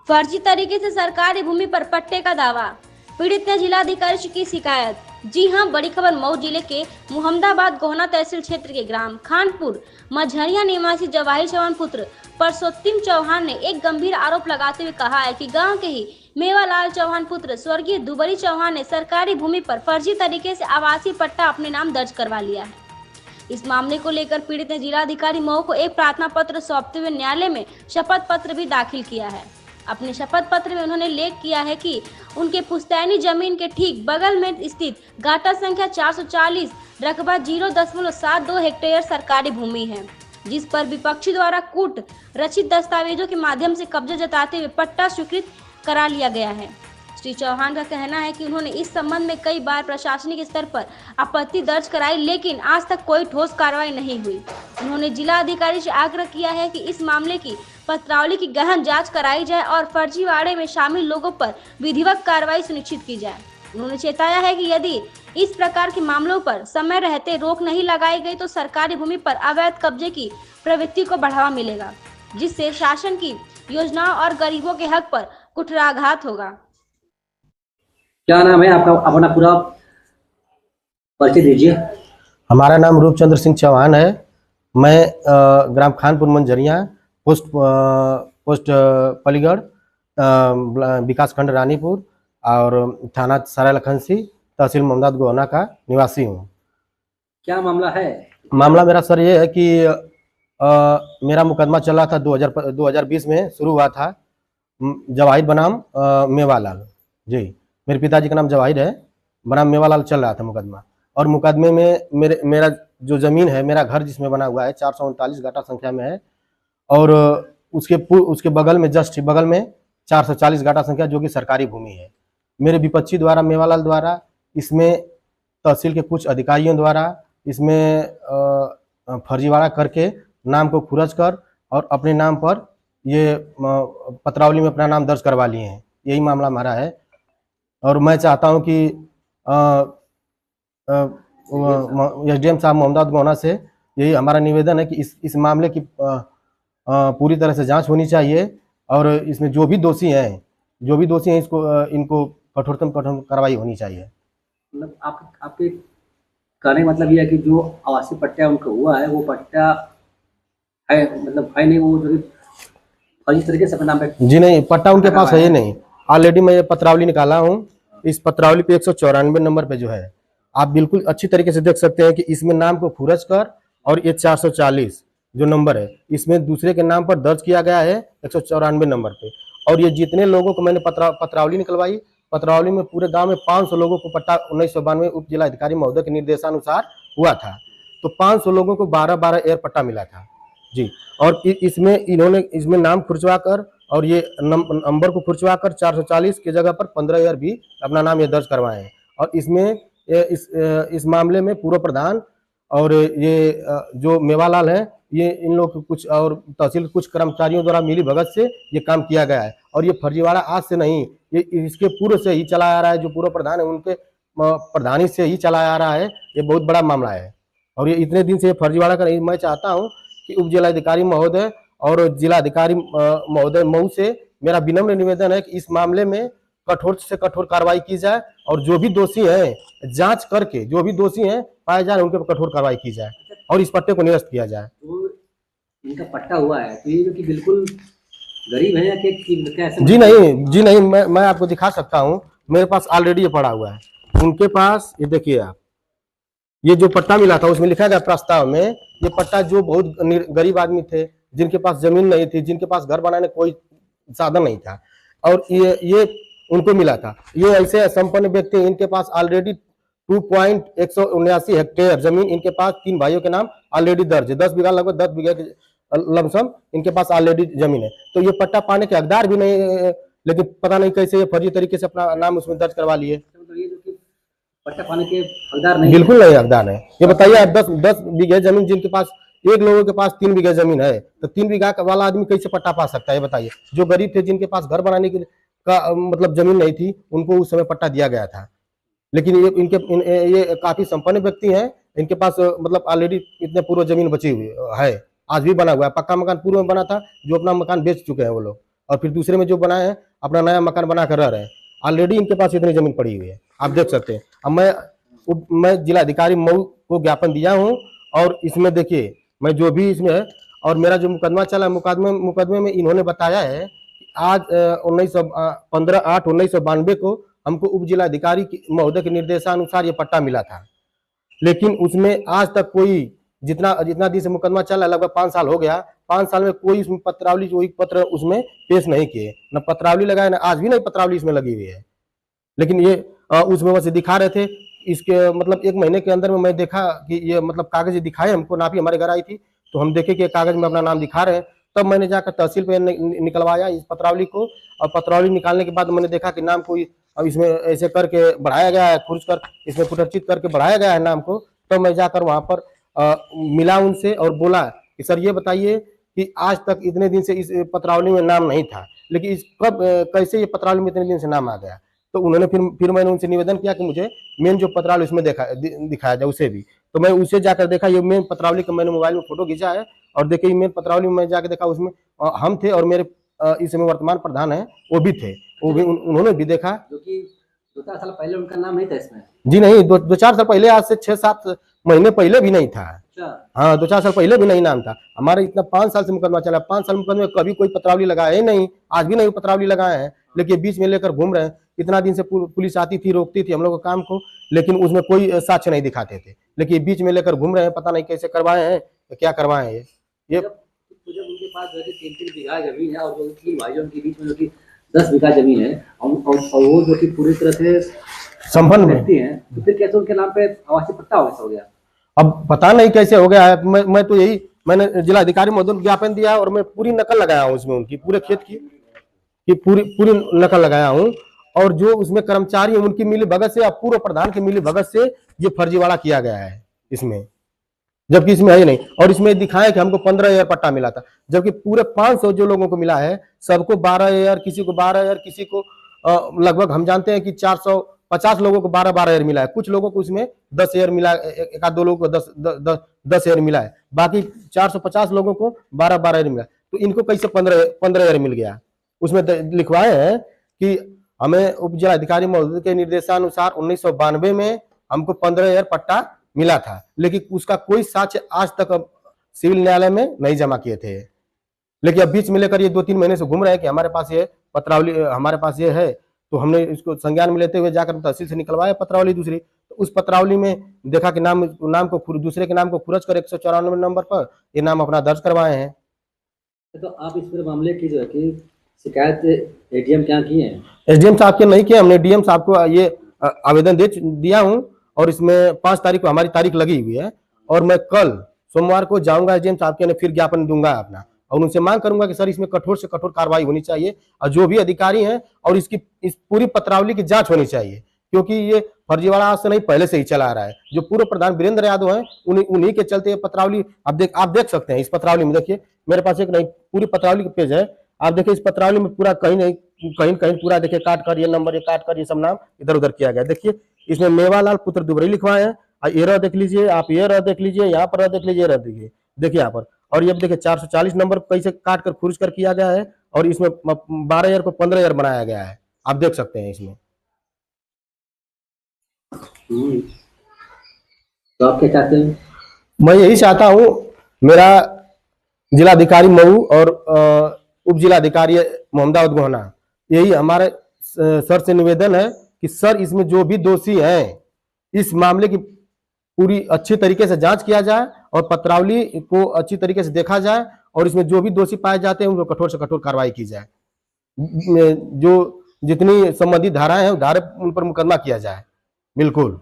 फर्जी तरीके से सरकारी भूमि पर पट्टे का दावा, पीड़ित ने जिलाधिकारी से की शिकायत। जी हां, बड़ी खबर मऊ जिले के मुहम्मदाबाद गोहना तहसील क्षेत्र के ग्राम खानपुर मझरिया निवासी जवाहिर चौहान पुत्र परसोत्तम चौहान ने एक गंभीर आरोप लगाते हुए कहा है कि गांव के ही मेवालाल चौहान पुत्र स्वर्गीय दुबरी चौहान ने सरकारी भूमि पर फर्जी तरीके से आवासीय पट्टा अपने नाम दर्ज करवा लिया है। इस मामले को लेकर पीड़ित ने जिलाधिकारी मऊ को एक प्रार्थना पत्र सौंपते हुए न्यायालय में शपथ पत्र भी दाखिल किया है। अपने शपथ पत्र में उन्होंने उल्लेख किया है कि उनके पुश्तैनी जमीन के ठीक बगल में स्थित गाटा संख्या 440 रकबा 0.72 हेक्टेयर सरकारी भूमि है, जिस पर विपक्षी द्वारा कूट रचित दस्तावेजों के माध्यम से कब्जा जताते हुए पट्टा स्वीकृत करा लिया गया है। श्री चौहान का कहना है कि उन्होंने इस संबंध में कई बार प्रशासनिक स्तर पर आपत्ति दर्ज कराई, लेकिन आज तक कोई ठोस कार्रवाई नहीं हुई। उन्होंने जिला अधिकारी से आग्रह किया है कि इस मामले की पत्रावली की गहन जांच कराई जाए और फर्जीवाड़े में शामिल लोगों पर विधिवत कार्रवाई सुनिश्चित की जाए। उन्होंने चेताया है कि यदि इस प्रकार के मामलों पर समय रहते रोक नहीं लगाई गई तो सरकारी भूमि पर अवैध कब्जे की प्रवृत्ति को बढ़ावा मिलेगा, जिससे शासन की योजनाओं और गरीबों के हक पर कुठाराघात होगा। क्या नाम है आपका? अपना पूरा परिचय दीजिए। हमारा नाम रूपचंद्र सिंह चौहान है। मैं ग्राम खानपुर मंझरिया पोस्ट पलीगढ़ विकासखंड रानीपुर और थाना सरायलखनसी तहसील मोहम्मदाबाद गोहना का निवासी हूँ। क्या मामला है? मामला मेरा सर ये है कि मेरा मुकदमा चल रहा था 2020 में शुरू हुआ था। जवाहिर बनाम मेवालाल जी, मेरे पिताजी का नाम जवाहिर है, बनाम मेवालाल चल रहा था मुकदमा। और मुकदमे में मेरा जो जमीन है, मेरा घर जिसमें बना हुआ है 439 गाटा संख्या में है, और उसके बगल में जस्ट बगल में 440 गाटा संख्या जो कि सरकारी भूमि है। मेरे विपक्षी द्वारा मेवालाल द्वारा इसमें तहसील के कुछ अधिकारियों द्वारा इसमें फर्जीवाड़ा करके नाम को खुरच कर और अपने नाम पर ये पत्रावली में अपना नाम दर्ज करवा लिए हैं। यही मामला हमारा है और मैं चाहता हूं कि एसडीएम साहब मोहम्मदाबाद गोहना से यही हमारा निवेदन है कि इस मामले की पूरी तरह से जांच होनी चाहिए और इसमें जो भी दोषी हैं इनको कठोरतम कठोर कार्रवाई होनी चाहिए। मतलब आपके कहने का मतलब ये है कि जो आवासीय पट्टा उनको हुआ है वो पट्टा है, मतलब है नहीं, वो जो फर्जी तरीके से अपने नाम पे। जी नहीं, पट्टा उनके पास है ही नहीं। ऑलरेडी मैं ये पत्रावली निकाला हूँ। इस पत्रावली पे 194 नंबर पे जो है, आप बिल्कुल अच्छी तरीके से देख सकते हैं कि इसमें नाम को खुरच कर और ये 440 जो नंबर है इसमें दूसरे के नाम पर दर्ज किया गया है 194 नंबर पे। और ये जितने लोगों को मैंने पत्रावली निकलवाई, पत्रावली में पूरे गांव में 500 लोगों को पट्टा 1992 उप जिला अधिकारी महोदय के निर्देशानुसार हुआ था। तो 500 लोगों को 12-12 एयर पट्टा मिला था जी। और इन्होंने इसमें नाम खुरचवा कर और ये नंबर को खुरचवा कर 440 की जगह पर 15 एयर भी अपना नाम ये दर्ज करवाए हैं। और इसमें इस मामले में पूर्व प्रधान और ये जो मेवालाल है, ये इन लोग कुछ और तहसील कुछ कर्मचारियों द्वारा मिली भगत से ये काम किया गया है। और ये फर्जीवाड़ा आज से नहीं, ये इसके पूर्व से ही चला आ रहा है। जो पूर्व प्रधान है उनके प्रधानी से ही चला आ रहा है। ये बहुत बड़ा मामला है और ये इतने दिन से फर्जीवाड़ा कर। मैं चाहता हूँ कि उप जिलाधिकारी महोदय और जिलाधिकारी महोदय मऊ से मेरा विनम्र निवेदन है कि इस मामले में कठोर से कठोर कार्रवाई की जाए और जो भी दोषी हैं जांच करके जो भी दोषी हैं पाए जाए उनके पर कठोर कार्रवाई की जाए और इस पट्टे को निरस्त किया जाए। तो इनका पट्टा हुआ है तो ये कि बिल्कुल गरीब है या कैसे? जी नहीं, मैं आपको दिखा सकता हूँ। मेरे पास ऑलरेडी ये पड़ा हुआ है। उनके पास ये देखिए आप, ये जो पट्टा मिला था उसमें लिखा गया प्रस्ताव में, ये पट्टा जो बहुत गरीब आदमी थे, जिनके पास जमीन नहीं थी, जिनके पास घर बनाने कोई साधन नहीं था, और ये उनको मिला था। ये ऐसे संपन्न व्यक्ति, इनके पास ऑलरेडी 2.179 हेक्टेयर जमीन इनके पास 3 भाइयों के नाम ऑलरेडी दर्ज है। 10 बीघा लगभग 10 बीघा लमसम इनके पास ऑलरेडी जमीन है। तो ये पट्टा पाने के हकदार भी नहीं, लेकिन पता नहीं कैसे ये फर्जी तरीके से अपना नाम उसमें दर्ज करवा लिए। तो ये जो कि पट्टा पाने के हकदार नहीं, बिल्कुल नहीं हकदार है। ये बताइए आप 10 बीघे जमीन जिनके पास, एक लोगों के पास 3 बीघा जमीन है, तो 3 बीघा वाला आदमी कैसे पट्टा पा सकता है? बताइए। जो गरीब थे, जिनके पास घर बनाने का मतलब जमीन नहीं थी, उनको उस समय पट्टा दिया गया था। लेकिन ये काफी संपन्न व्यक्ति हैं, इनके पास मतलब ऑलरेडी इतने पूर्व जमीन बची हुई है, आज भी बना हुआ है। पक्का मकान पूर्व में बना था, जो अपना मकान बेच चुके हैं वो लोग। और फिर दूसरे में जो बनाए हैं अपना नया मकान बना कर रह रहे हैं। ऑलरेडी इनके पास इतनी जमीन पड़ी हुई है, आप देख सकते हैं। अब मैं जिलाधिकारी मऊ को ज्ञापन दिया हूँ, और इसमें देखिए मैं जो भी इसमें है, और मेरा जो मुकदमा चला, मुकदमे में इन्होंने बताया है कि आज 15/8/1992 को हमको उप जिलाधिकारी महोदय के निर्देशानुसार ये पट्टा मिला था, लेकिन उसमें आज तक कोई जितना दिन से मुकदमा चला, लगभग 5 साल हो गया, 5 साल में कोई उसमें पत्रावली कोई पत्र उसमें पेश नहीं किए, न पत्रावली लगाए, न आज भी नहीं पत्रावली इसमें लगी हुई है। लेकिन ये उसमें बस दिखा रहे थे। इसके मतलब 1 महीने के अंदर में मैं देखा कि ये मतलब कागज दिखाए हमको, नापी हमारे घर आई थी तो हम देखे कि कागज में अपना नाम दिखा रहे हैं। तब मैंने जाकर तहसील पे निकलवाया इस पत्रावली को, और पत्रावली निकालने के बाद मैंने देखा कि नाम कोई अब इसमें ऐसे करके बढ़ाया गया है, खुर्च कर इसमें पुटर्चित करके बढ़ाया गया है नाम को। तो मैं जाकर वहां पर मिला उनसे और बोला कि सर ये बताइए कि आज तक इतने दिन से इस पत्रावली में नाम नहीं था, लेकिन इस कब कैसे ये पत्रावली में इतने दिन से नाम आ गया। तो उन्होंने फिर मैंने उनसे निवेदन किया कि मुझे मेन जो पत्रावली उसमें दिखाया जाए उसे भी। तो मैं उसे जाकर देखा, ये मेन पत्रावली का मैंने मोबाइल में फोटो खींचा है, और देखिए मेन पत्रावली में मैं जाकर देखा, उसमें हम थे और मेरे इसमें वर्तमान प्रधान है वो भी थे, वो भी उन्होंने भी देखा। जो कि 2-4 साल पहले उनका नाम नहीं था इसमें। जी नहीं, 2-4 साल पहले, आज से 6-7 महीने पहले भी नहीं था। अच्छा। हाँ, 2-4 साल पहले भी नहीं नाम था हमारे। इतना 5 साल से मुकदमा चला, 5 साल मुकदमे कभी कोई पत्रावली लगाया ही नहीं, आज भी नहीं पत्रावली लगाए हैं, लेकिन बीच में लेकर घूम रहे हैं। इतना दिन से पुलिस आती थी, रोकती थी हम लोग का काम को, लेकिन उसमें कोई साक्ष्य नहीं दिखाते थे, लेकिन बीच में लेकर घूम रहे हैं, पता नहीं कैसे करवाए हैं, क्या करवाए हैं ये। जब उनके पास जो है 3-3 बीघा जमीन है, और जो 3 भाइयों के बीच में जो कि 10 बीघा जमीन है, और वो जो कि पूरी तरह से संपन्न रहती है, तो फिर कैसे उनके नाम पे आवासीय पट्टा हो गया? अब पता नहीं कैसे हो गया है। मैं तो यही मैंने जिलाधिकारी महोदय को ज्ञापन दिया, और मैं पूरी नकल लगाया हूँ उसमें, उनकी पूरे खेत की पूरी नकल लगाया हूँ। और जो उसमें कर्मचारी है उनकी मिली भगत से, पूर्व प्रधान की मिली भगत से ये फर्जीवाड़ा किया गया है इसमें, जबकि इसमें है ही नहीं। और इसमें दिखाया कि हमको 15 एयर पट्टा मिला था, जबकि पूरे 500 जो लोगों को मिला है सबको 12 एयर, किसी को 12 एयर, किसी को लगभग हम जानते हैं कि 450 लोगों को 12-12 एयर मिला है। कुछ लोगों को इसमें 10 एयर मिला, एक आध दो लोगों को 10 एयर मिला है, बाकी 450 लोगों को 12-12 एयर मिला। तो इनको कैसे 15 एयर मिल गया? उसमें लिखवाए हैं कि हमें उप जिलाधिकारी महोदय के निर्देशानुसार 1992 में हमको 15 एयर पट्टा मिला था, लेकिन उसका कोई साक्ष्य आज तक सिविल न्यायालय में नहीं जमा किए थे। लेकिन अब बीच में लेकर ये 2-3 महीने से घूम रहे हैं कि हमारे पास ये पत्रावली हमारे पास ये है। तो हमने इसको संज्ञान में लेते हुए जाकर तहसील से निकलवाया पत्रावली दूसरी। तो उस पत्रावली में देखा कि नाम को दूसरे के नाम को खुरच कर 194 नंबर पर ये नाम अपना दर्ज करवाए हैं। तो आप इस पूरे मामले की जो है कि शिकायत एडीएम क्या की है? एसडीएम साहब के नहीं किए, हमने डीएम साहब को ये आवेदन दे दिया हूँ, और इसमें 5 तारीख को हमारी तारीख लगी हुई है, और मैं कल सोमवार को जाऊंगा एसडीएम साहब के, फिर ज्ञापन दूंगा अपना, और उनसे मांग करूंगा कि सर इसमें कठोर से कठोर कार्रवाई होनी चाहिए, और जो भी अधिकारी हैं और इस पूरी पत्रावली की जांच होनी चाहिए, क्योंकि ये फर्जीवाड़ा आज से नहीं पहले से ही चला आ रहा है। जो पूर्व प्रधान वीरेंद्र यादव हैं उन्हीं के चलते ये पत्रावली आप देख सकते हैं। इस पत्रावली में देखिए, मेरे पास एक नहीं पूरी पत्रावली का पेज है, आप देखिए इस पत्रावली में पूरा कहीं पूरा देखिए काट कर ये नंबर, ये काट कर ये सब नाम इधर उधर किया गया। देखिए इसमें मेवालाल पुत्र दुबरे लिखवाए हैं, ये रह देख लीजिए आप, ये रह देख लीजिए, यहाँ पर रह देख लीजिए, रह देखिए, देखिए यहाँ पर। और ये देखिए 440 नंबर कैसे काट कर खुर्च कर किया गया है, और इसमें 12 एयर को 15 एयर बनाया गया है, आप देख सकते हैं इसमें। तो आप क्या चाहते हैं? मैं यही चाहता हूँ, मेरा जिलाधिकारी मऊ और उप जिलाधिकारी मोहम्मदाबाद गोहना, यही हमारे सर से निवेदन है कि सर इसमें जो भी दोषी हैं इस मामले की पूरी अच्छी तरीके से जांच किया जाए, और पत्रावली को अच्छी तरीके से देखा जाए, और इसमें जो भी दोषी पाए जाते हैं उनको कठोर से कठोर कार्रवाई की जाए। जो जितनी संबंधित धाराएं हैं उन पर मुकदमा किया जाए। बिल्कुल।